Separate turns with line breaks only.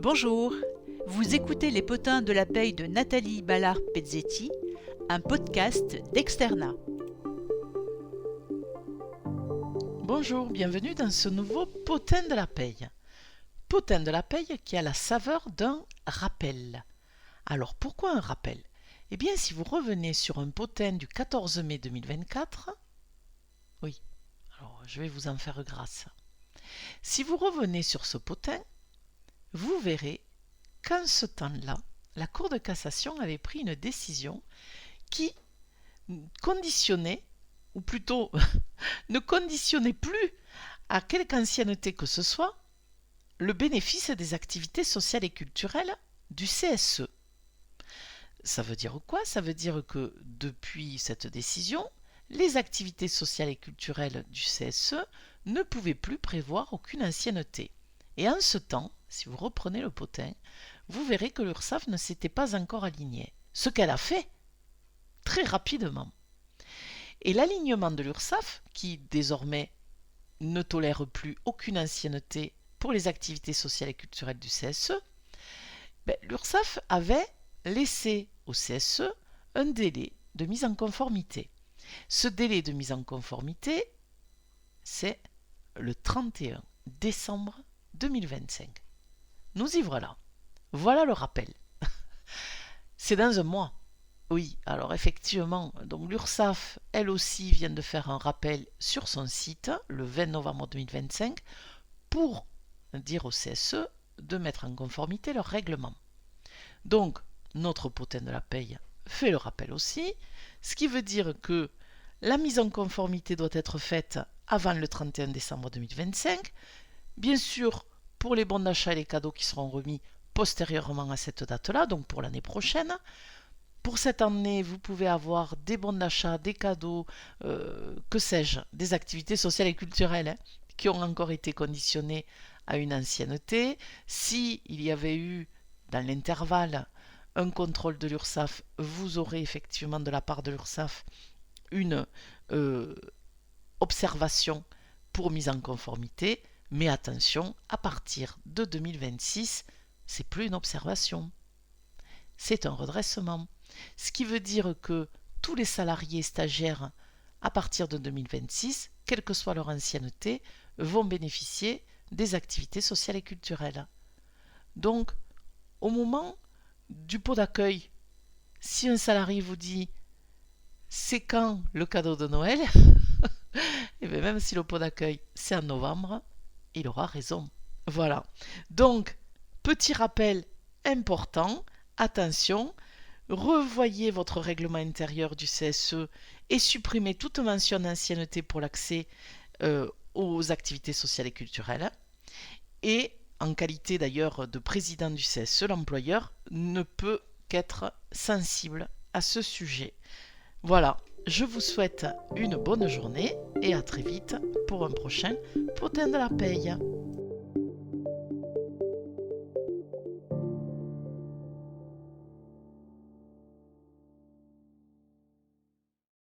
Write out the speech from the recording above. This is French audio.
Bonjour, vous écoutez Les Potins de la Paye de Nathalie Ballard-Pezzetti, un podcast d'Externa.
Bonjour, bienvenue dans ce nouveau potin de la paye. Potin de la paye qui a la saveur d'un rappel. Alors pourquoi un rappel ? Eh bien si vous revenez sur un potin du 14 mai 2024, oui, alors je vais vous en faire grâce. Si vous revenez sur ce potin, vous verrez qu'en ce temps-là, la Cour de cassation avait pris une décision qui conditionnait, ou plutôt ne conditionnait plus à quelque ancienneté que ce soit, le bénéfice des activités sociales et culturelles du CSE. Ça veut dire quoi ? Ça veut dire que depuis cette décision, les activités sociales et culturelles du CSE ne pouvaient plus prévoir aucune ancienneté. Et en ce temps, si vous reprenez le potin, vous verrez que l'URSSAF ne s'était pas encore alignée. Ce qu'elle a fait, très rapidement. Et l'alignement de l'URSSAF, qui désormais ne tolère plus aucune ancienneté pour les activités sociales et culturelles du CSE, l'URSSAF avait laissé au CSE un délai de mise en conformité. Ce délai de mise en conformité, c'est le 31 décembre 2025. Nous y voilà. Voilà le rappel. C'est dans un mois. Oui, alors effectivement, donc l'URSSAF, elle aussi, vient de faire un rappel sur son site le 20 novembre 2025 pour dire au CSE de mettre en conformité leur règlement. Donc, notre potin de la paye fait le rappel aussi, ce qui veut dire que la mise en conformité doit être faite avant le 31 décembre 2025. Bien sûr, pour les bons d'achat et les cadeaux qui seront remis postérieurement à cette date-là, donc pour l'année prochaine. Pour cette année, vous pouvez avoir des bons d'achat, des cadeaux, que sais-je, des activités sociales et culturelles qui ont encore été conditionnées à une ancienneté. S'il y avait eu, dans l'intervalle, un contrôle de l'URSSAF, vous aurez effectivement de la part de l'URSSAF une observation pour mise en conformité. Mais attention, à partir de 2026, c'est plus une observation, c'est un redressement. Ce qui veut dire que tous les salariés stagiaires, à partir de 2026, quelle que soit leur ancienneté, vont bénéficier des activités sociales et culturelles. Donc, au moment du pot d'accueil, si un salarié vous dit « c'est quand le cadeau de Noël ?» et bien même si le pot d'accueil c'est en novembre, il aura raison. Voilà. Donc, petit rappel important, attention, revoyez votre règlement intérieur du CSE et supprimez toute mention d'ancienneté pour l'accès aux activités sociales et culturelles. Et en qualité d'ailleurs de président du CSE, l'employeur ne peut qu'être sensible à ce sujet. Voilà, je vous souhaite une bonne journée et à très vite pour un prochain potin de la paye.